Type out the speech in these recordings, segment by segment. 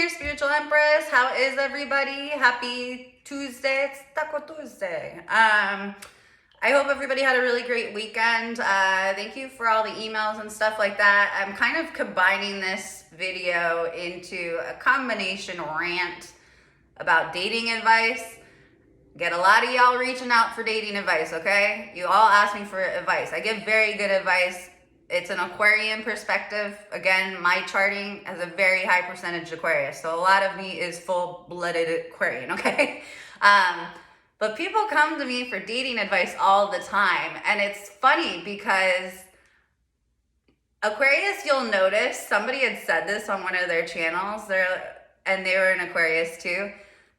your spiritual empress. How is everybody? Happy Tuesday. It's Taco Tuesday. I hope everybody had a really great weekend. Thank you for all the emails and stuff like that. I'm kind of combining this video into a combination rant about dating advice. Get a lot of y'all reaching out for dating advice, okay? You all ask me for advice. I give very good advice. It's an Aquarian perspective. Again, my charting has a very high percentage Aquarius. So a lot of me is full-blooded Aquarian, okay? But people come to me for dating advice all the time. And it's funny because Aquarius, you'll notice, somebody had said this on one of their channels, and they were an Aquarius too.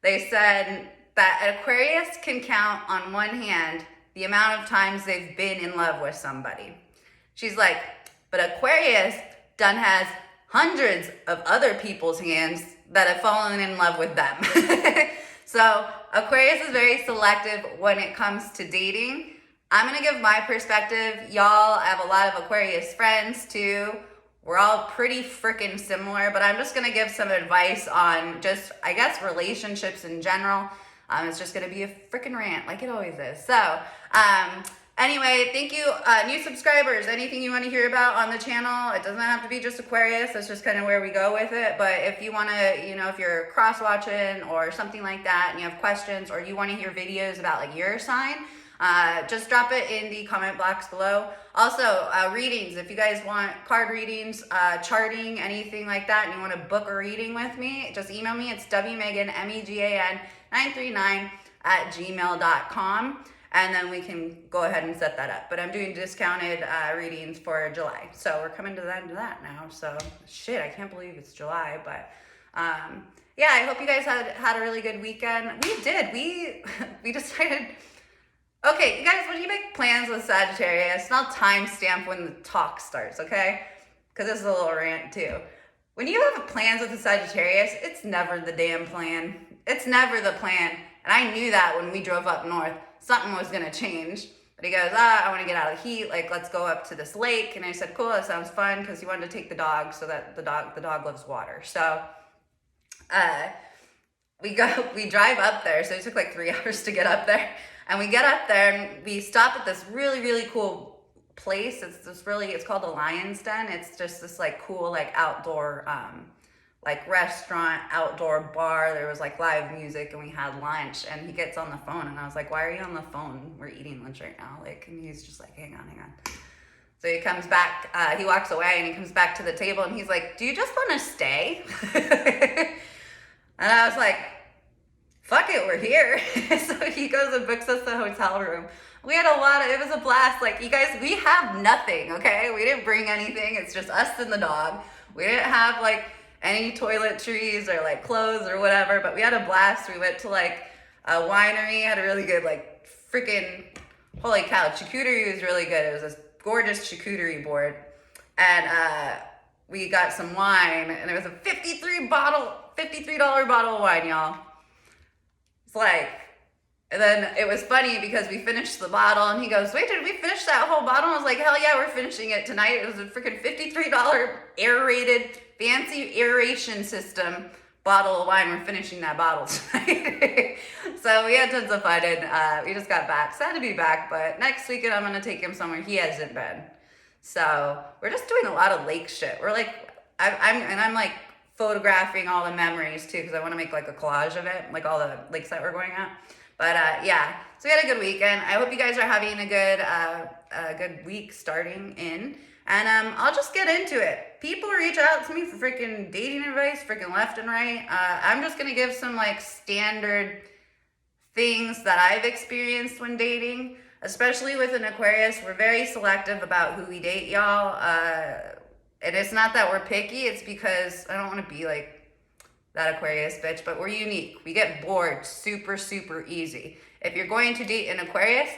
They said that Aquarius can count on one hand the amount of times they've been in love with somebody. She's like, but Aquarius done has hundreds of other people's hands that have fallen in love with them. So Aquarius is very selective when it comes to dating. I'm gonna give my perspective. Y'all, I have a lot of Aquarius friends too. We're all pretty freaking similar, but I'm just gonna give some advice on just, I guess, relationships in general. It's just gonna be a freaking rant like it always is. So, anyway, thank you, new subscribers. Anything you want to hear about on the channel, it doesn't have to be just Aquarius. That's just kind of where we go with it. But if you want to, if you're cross-watching or something like that and you have questions or you want to hear videos about like your sign, just drop it in the comment box below. Also, readings. If you guys want card readings, charting, anything like that, and you want to book a reading with me, just email me. It's wmegan, MEGAN 939@gmail.com. And then we can go ahead and set that up. But I'm doing discounted readings for July. So we're coming to the end of that now. So shit, I can't believe it's July. But yeah, I hope you guys had a really good weekend. We did. We decided, okay, you guys, when you make plans with Sagittarius, I'll timestamp when the talk starts, okay? Because this is a little rant too. When you have plans with the Sagittarius, it's never the damn plan. It's never the plan. And I knew that when we drove up north. Something was gonna change. But he goes, I wanna get out of the heat, like let's go up to this lake. And I said, cool, that sounds fun, because he wanted to take the dog so that the dog loves water. So we drive up there. So it took like 3 hours to get up there. And we get up there and we stop at this really, really cool place. It's called the Lion's Den. It's just this like cool, like outdoor, like restaurant, outdoor bar. There was like live music and we had lunch, and he gets on the phone and I was like, why are you on the phone? We're eating lunch right now. Like, and he's just like, hang on. So he comes back, he walks away and he comes back to the table and he's like, do you just want to stay? And I was like, fuck it, we're here. So he goes and books us the hotel room. We had it was a blast. Like, you guys, we have nothing, okay? We didn't bring anything. It's just us and the dog. We didn't have like any toiletries or like clothes or whatever, but we had a blast. We went to like a winery, had a really good like freaking, holy cow, charcuterie was really good. It was this gorgeous charcuterie board, and we got some wine, and it was a $53 bottle of wine, y'all. It's like, and then it was funny because we finished the bottle and he goes, wait, did we finish that whole bottle? I was like, hell yeah, we're finishing it tonight. It was a freaking $53 aerated, fancy aeration system bottle of wine. We're finishing that bottle tonight. So we had tons of fun, and we just got back. Sad to be back, but next weekend I'm gonna take him somewhere he hasn't been. So we're just doing a lot of lake shit. We're like, I'm like photographing all the memories too, because I want to make like a collage of it, like all the lakes that we're going at. But yeah, so we had a good weekend. I hope you guys are having a good week starting in. And I'll just get into it. People reach out to me for freaking dating advice, freaking left and right. I'm just gonna give some like standard things that I've experienced when dating, especially with an Aquarius. We're very selective about who we date, y'all. And it's not that we're picky, it's because I don't want to be like that Aquarius bitch, but we're unique. We get bored super, super easy. If you're going to date an Aquarius,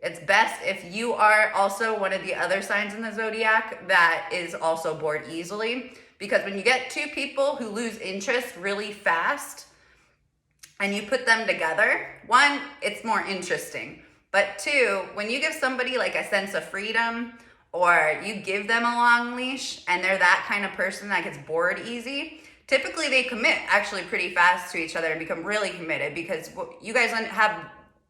it's best if you are also one of the other signs in the zodiac that is also bored easily. Because when you get two people who lose interest really fast and you put them together, one, it's more interesting. But two, when you give somebody like a sense of freedom, or you give them a long leash and they're that kind of person that gets bored easy, typically they commit actually pretty fast to each other and become really committed, because you guys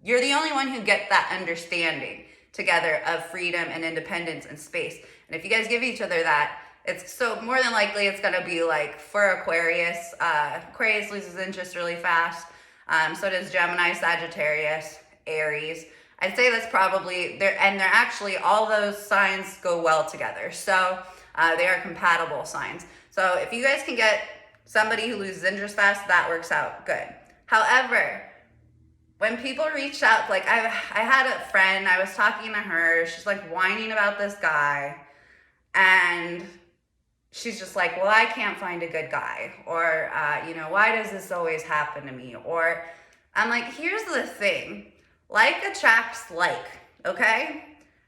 you're the only one who get that understanding together of freedom and independence and space. And if you guys give each other that, it's so more than likely it's going to be like for Aquarius. Aquarius loses interest really fast. So does Gemini, Sagittarius, Aries. I'd say that's probably there, and they're actually, all those signs go well together. So they are compatible signs. So if you guys can get somebody who loses interest fast, that works out good. However, when people reach out, like I had a friend, I was talking to her, she's like whining about this guy, and she's just like, well, I can't find a good guy, or, why does this always happen to me? Or I'm like, here's the thing, like attracts like, okay?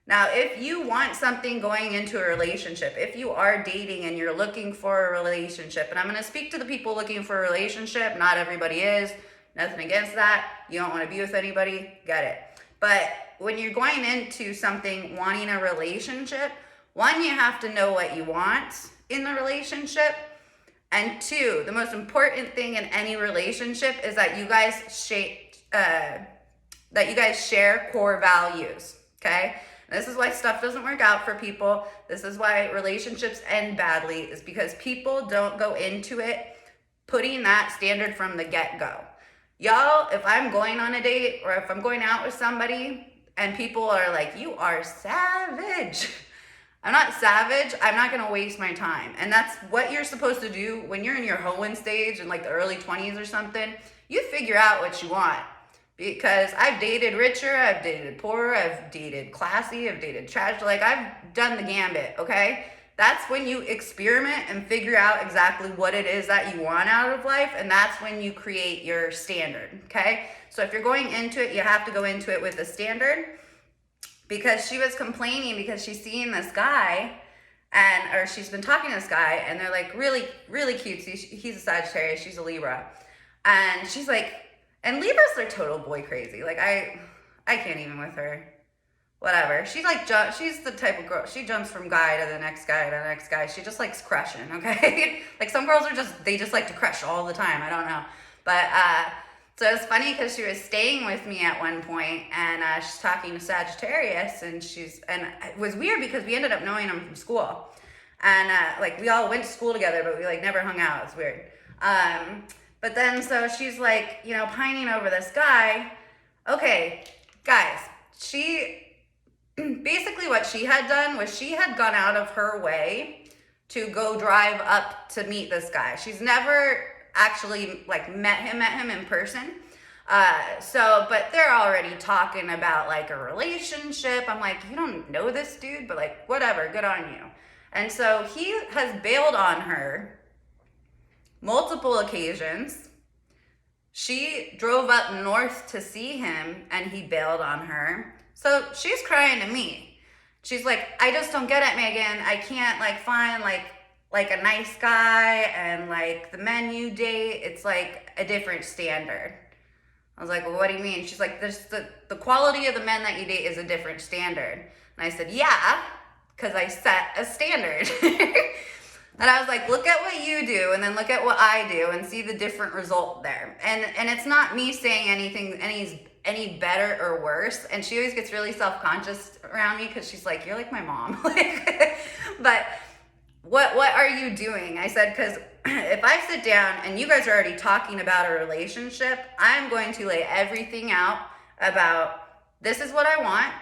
Now, if you want something going into a relationship, if you are dating and you're looking for a relationship, and I'm going to speak to the people looking for a relationship, not everybody is, nothing against that. You don't want to be with anybody, get it. But when you're going into something wanting a relationship, one, you have to know what you want in the relationship. And two, the most important thing in any relationship is that you guys share core values, okay? This is why stuff doesn't work out for people. This is why relationships end badly, is because people don't go into it putting that standard from the get-go. Y'all, if I'm going on a date or if I'm going out with somebody and people are like, you are savage. I'm not savage. I'm not going to waste my time. And that's what you're supposed to do when you're in your hoeing stage in like the early 20s or something. You figure out what you want. Because I've dated richer, I've dated poorer, I've dated classy, I've dated trash. Like, I've done the gambit, okay? That's when you experiment and figure out exactly what it is that you want out of life, and that's when you create your standard, okay? So if you're going into it, you have to go into it with a standard, because she was complaining because she's seeing this guy, or she's been talking to this guy, and they're like really, really cute. He's a Sagittarius, she's a Libra. And she's like, and Libras are total boy crazy. Like, I can't even with her. Whatever. She's like, she's the type of girl, she jumps from guy to the next guy to the next guy. She just likes crushing, okay? Like, some girls they just like to crush all the time. I don't know. But, so it's funny because she was staying with me at one point, and she's talking to Sagittarius, and it was weird because we ended up knowing him from school. And, like, we all went to school together, but we, like, never hung out. It's weird. But then, so she's like, pining over this guy. Okay, guys, basically what she had done was she had gone out of her way to go drive up to meet this guy. She's never actually, like, met him in person. But they're already talking about, like, a relationship. I'm like, you don't know this dude, but, like, whatever, good on you. And so he has bailed on her multiple occasions. She drove up north to see him, and he bailed on her. So she's crying to me. She's like, I just don't get it, Megan. I can't, like, find like a nice guy, and like the men you date, it's like a different standard. I was like, well, what do you mean? She's like, the quality of the men that you date is a different standard. And I said, yeah, because I set a standard. And I was like, look at what you do, and then look at what I do, and see the different result there. And it's not me saying anything any better or worse. And she always gets really self-conscious around me because she's like, you're like my mom. But what are you doing? I said, because if I sit down and you guys are already talking about a relationship, I'm going to lay everything out about, this is what I want.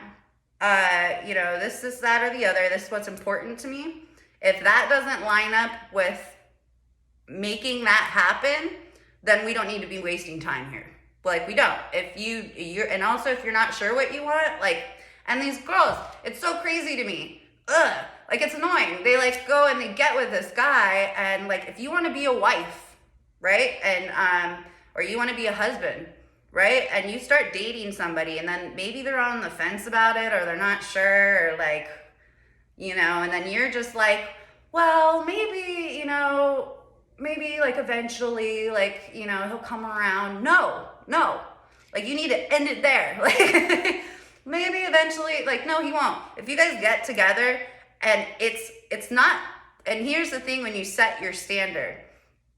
This, that, or the other. This is what's important to me. If that doesn't line up with making that happen, then we don't need to be wasting time here. Like, we don't. If and also if you're not sure what you want, like, and these girls, it's so crazy to me. Ugh. Like, it's annoying. They, like, go and they get with this guy, and, like, if you want to be a wife, right? And, or you want to be a husband, right? And you start dating somebody, and then maybe they're on the fence about it, or they're not sure, or, like, and then you're just like, well, maybe, like, eventually, like, he'll come around. No. Like, you need to end it there. Like, maybe eventually, like, no, he won't. If you guys get together, and it's not, and here's the thing, when you set your standard,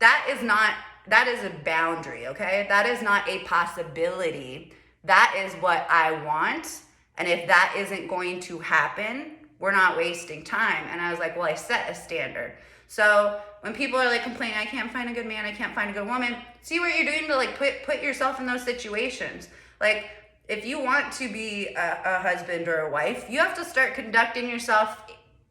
that is a boundary, okay? That is not a possibility. That is what I want. And if that isn't going to happen, we're not wasting time. And I was like, well, I set a standard. So when people are like complaining, I can't find a good man, I can't find a good woman, see what you're doing to like put yourself in those situations. Like, if you want to be a husband or a wife, you have to start conducting yourself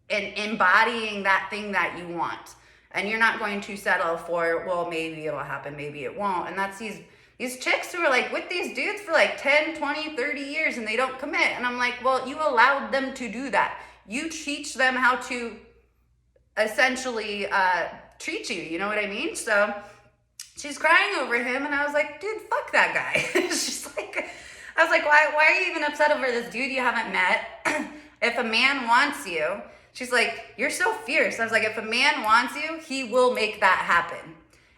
and embodying that thing that you want. And you're not going to settle for, well, maybe it'll happen, maybe it won't. And that's these chicks who are like with these dudes for like 10, 20, 30 years and they don't commit. And I'm like, well, you allowed them to do that. You teach them how to essentially treat you, you know what I mean? So she's crying over him and I was like, dude, fuck that guy. She's like, I was like, why are you even upset over this dude you haven't met? If a man wants you, she's like, you're so fierce. I was like, if a man wants you, he will make that happen.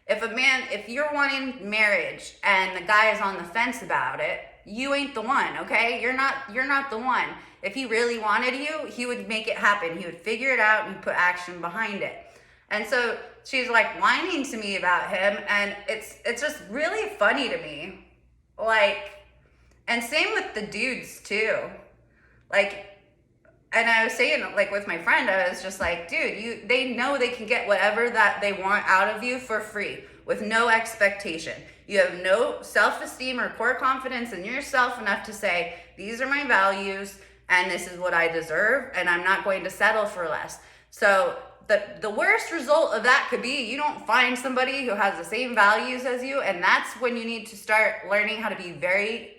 If you're wanting marriage and the guy is on the fence about it, you ain't the one, okay? You're not the one. If he really wanted you, he would make it happen. He would figure it out and put action behind it. And so she's like whining to me about him, and it's just really funny to me. Like, and same with the dudes too. Like, and I was saying, like with my friend, I was just like, dude, they know they can get whatever that they want out of you for free with no expectation. You have no self-esteem or core confidence in yourself enough to say, these are my values and this is what I deserve, and I'm not going to settle for less. So the worst result of that could be you don't find somebody who has the same values as you, and that's when you need to start learning how to be very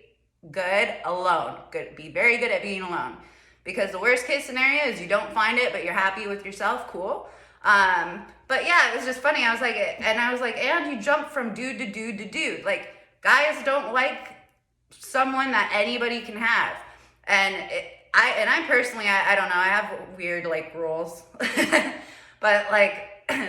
good alone. Be very good at being alone. Because the worst case scenario is you don't find it, but you're happy with yourself, cool. But yeah, it was just funny. I was like, and you jump from dude to dude to dude. Like, guys don't like someone that anybody can have. And I personally, I don't know, I have weird like rules. But like,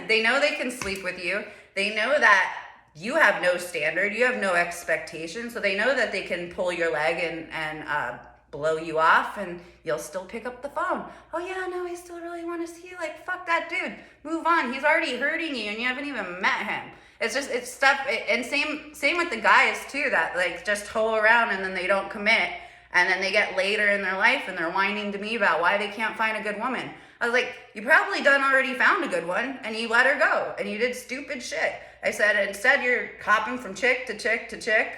they know they can sleep with you. They know that you have no standard, you have no expectation. So they know that they can pull your leg and blow you off, and you'll still pick up the phone. Oh yeah, no, I still really want to see you. Like, fuck that dude, move on. He's already hurting you and you haven't even met him. It's stuff. And same with the guys too, that like just hoe around and then they don't commit, and then they get later in their life and they're whining to me about why they can't find a good woman. I was like, you probably already found a good one and you let her go and you did stupid shit. I said, instead you're hopping from chick to chick to chick,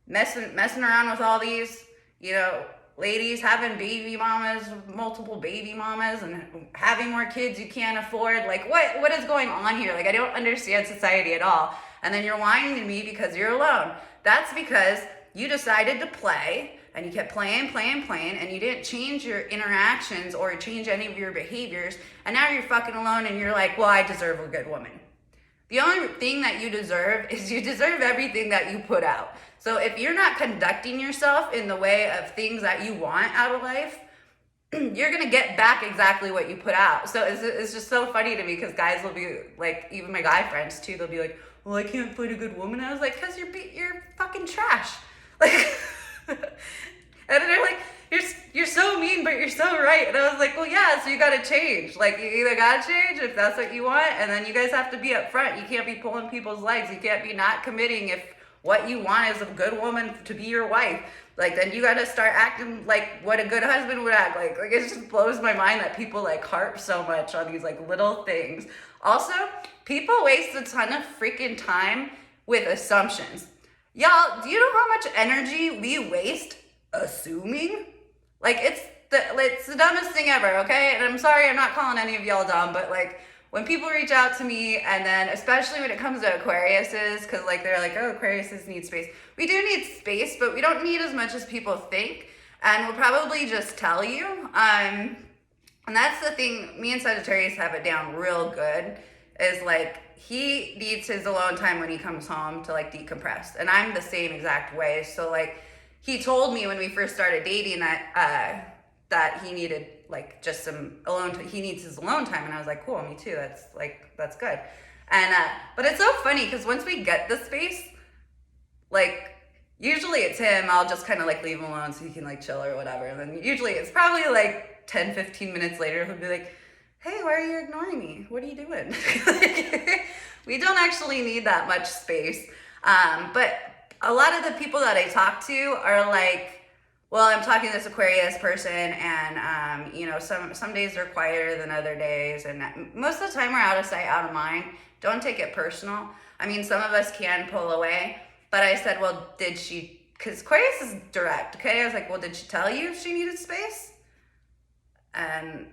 messing around with all these, you know, ladies having baby mamas, multiple baby mamas, and having more kids you can't afford. Like, what is going on here? Like, I don't understand society at all. And then you're whining to me because you're alone. That's because you decided to play, and you kept playing, and you didn't change your interactions or change any of your behaviors, and now you're fucking alone, and you're like, well, I deserve a good woman. The only thing that you deserve is you deserve everything that you put out. So if you're not conducting yourself in the way of things that you want out of life, you're going to get back exactly what you put out. So it's just so funny to me because guys will be like, even my guy friends too, they'll be like, well, I can't find a good woman. I was like, because you're fucking trash. Like, and they're like, you're so mean, but you're so right. And I was like, well, yeah, so you got to change. Like, you either got to change if that's what you want, and then you guys have to be up front. You can't be pulling people's legs. You can't be not committing if what you want is a good woman to be your wife. Like, then you got to start acting like what a good husband would act like. Like, it just blows my mind that people like harp so much on these like little things. Also, people waste a ton of freaking time with assumptions. Y'all, do you know how much energy we waste assuming? Like, it's the dumbest thing ever, okay? And I'm sorry, I'm not calling any of y'all dumb, but like, when people reach out to me, and then especially when it comes to Aquariuses, because like they're like, oh, Aquariuses need space. We do need space, but we don't need as much as people think, and we'll probably just tell you. And that's the thing, me and Sagittarius have it down real good, is like, he needs his alone time when he comes home to like decompress, and I'm the same exact way. So like, he told me when we first started dating that he needed like just some alone time. He needs his alone time, and I was like, cool, me too. That's good. And but it's so funny because once we get the space, like usually it's him. I'll just kind of like leave him alone so he can like chill or whatever. And then usually it's probably like 10-15 minutes later he'll be like, hey, why are you ignoring me? What are you doing? we don't actually need that much space. But a lot of the people that I talk to are like, well, I'm talking to this Aquarius person, and you know, some days are quieter than other days, and most of the time we're out of sight, out of mind. Don't take it personal. I mean, some of us can pull away, but I said, well, did she? Because Aquarius is direct, okay? I was like, well, did she tell you she needed space? And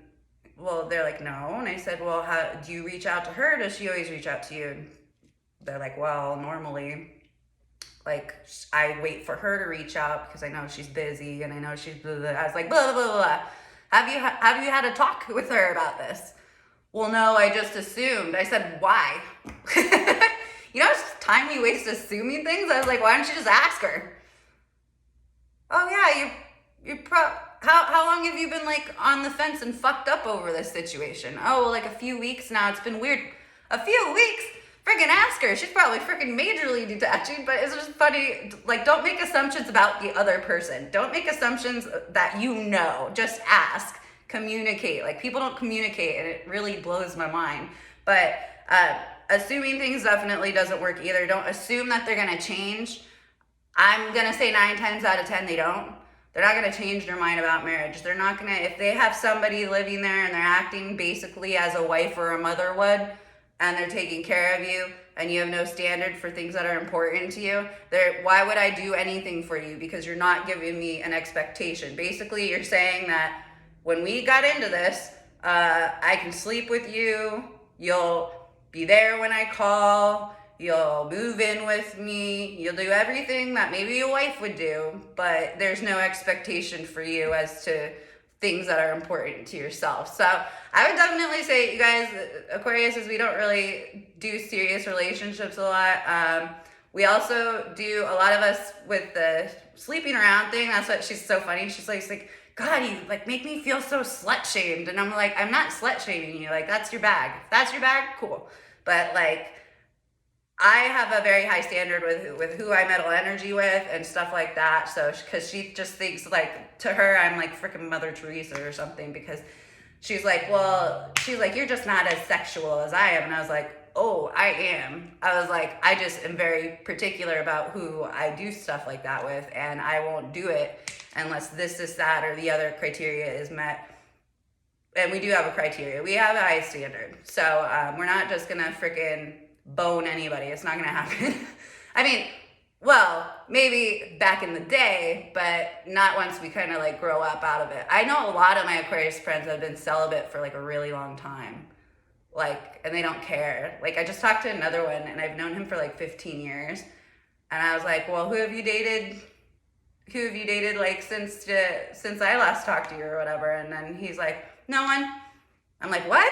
well, they're like, no. And I said, well, how do you reach out to her? Or does she always reach out to you? And they're like, well, normally, like, I wait for her to reach out because I know she's busy and I know she's blah, blah. I was like, blah, blah, blah, blah. Have you had a talk with her about this? Well, no, I just assumed. I said, why? You know how much time we waste assuming things? I was like, why don't you just ask her? Oh yeah, how long have you been like on the fence and fucked up over this situation? Oh, well, like a few weeks now. It's been weird. A few weeks? Freaking ask her. She's probably freaking majorly detaching, but it's just funny. Like, don't make assumptions about the other person. Don't make assumptions that you know. Just ask. Communicate. Like, people don't communicate, and it really blows my mind. But assuming things definitely doesn't work either. Don't assume that they're gonna change. I'm gonna say 9 times out of 10 they don't. They're not gonna change their mind about marriage. They're not gonna, if they have somebody living there and they're acting basically as a wife or a mother would, and they're taking care of you, and you have no standard for things that are important to you, why would I do anything for you? Because you're not giving me an expectation. Basically, you're saying that when we got into this, I can sleep with you, you'll be there when I call, you'll move in with me, you'll do everything that maybe a wife would do, but there's no expectation for you as to things that are important to yourself. So I would definitely say, you guys, Aquarius, we don't really do serious relationships a lot. We also do, a lot of us, with the sleeping around thing. That's what she's so funny. She's like, God, you like make me feel so slut shamed. And I'm like, I'm not slut shaming you. Like, that's your bag. If that's your bag, cool. But like, I have a very high standard with who I meddle energy with and stuff like that. So, because she just thinks, like, to her, I'm like freaking Mother Teresa or something, because she's like, you're just not as sexual as I am. And I was like, oh, I am. I was like, I just am very particular about who I do stuff like that with, and I won't do it unless this, that, or the other criteria is met. And we do have a criteria. We have a high standard. So we're not just gonna freaking bone anybody. It's not gonna happen. I mean, well, maybe back in the day, but not once we kind of like grow up out of it. I know a lot of my Aquarius friends have been celibate for like a really long time. Like, and they don't care. Like, I just talked to another one, and I've known him for like 15 years. And I was like, well, who have you dated like since I last talked to you or whatever? And then he's like, no one. I'm like, what?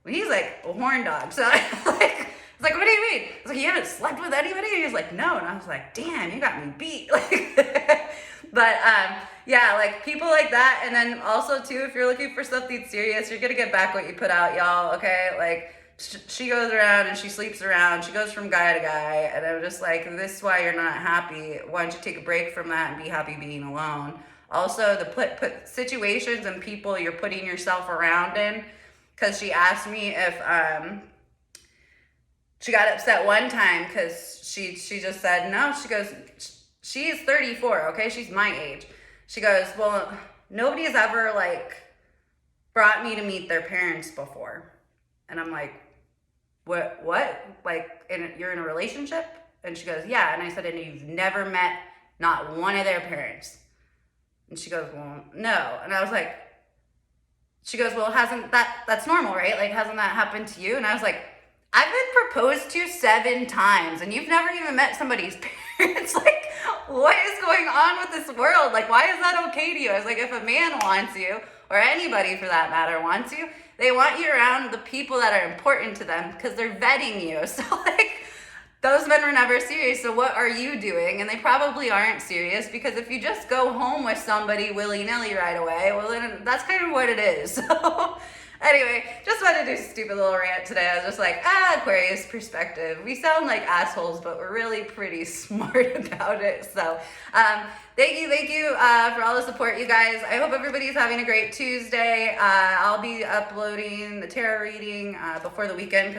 And he's like a horn dog. So it's like, what do you mean? It's like, you haven't slept with anybody? And he's like, no. And I was like, damn, you got me beat. Like, but yeah, like people like that. And then also too, if you're looking for something serious, you're gonna get back what you put out, y'all. Okay, like she goes around and she sleeps around. She goes from guy to guy, and I'm just like, this is why you're not happy. Why don't you take a break from that and be happy being alone? Also, the put situations and people you're putting yourself around in. Because she asked me if she got upset one time because she just said no. She goes, she's 34, okay? She's my age. She goes, well, nobody's ever like brought me to meet their parents before. And I'm like, what? Like, you're in a relationship? And she goes, yeah. And I said, and you've never met not one of their parents? And she goes, well, no. And I was like, she goes, well, that's normal, right? Like, hasn't that happened to you? And I was like, I've been proposed to 7 times, and you've never even met somebody's parents. Like, what is going on with this world? Like, why is that okay to you? I was like, if a man wants you, or anybody for that matter wants you, they want you around the people that are important to them because they're vetting you. So, like, those men were never serious. So what are you doing? And they probably aren't serious, because if you just go home with somebody willy-nilly right away, well, then that's kind of what it is. So anyway, just wanted to do a stupid little rant today. I was just like, Aquarius perspective. We sound like assholes, but we're really pretty smart about it. So thank you for all the support, you guys. I hope everybody's having a great Tuesday. I'll be uploading the tarot reading before the weekend,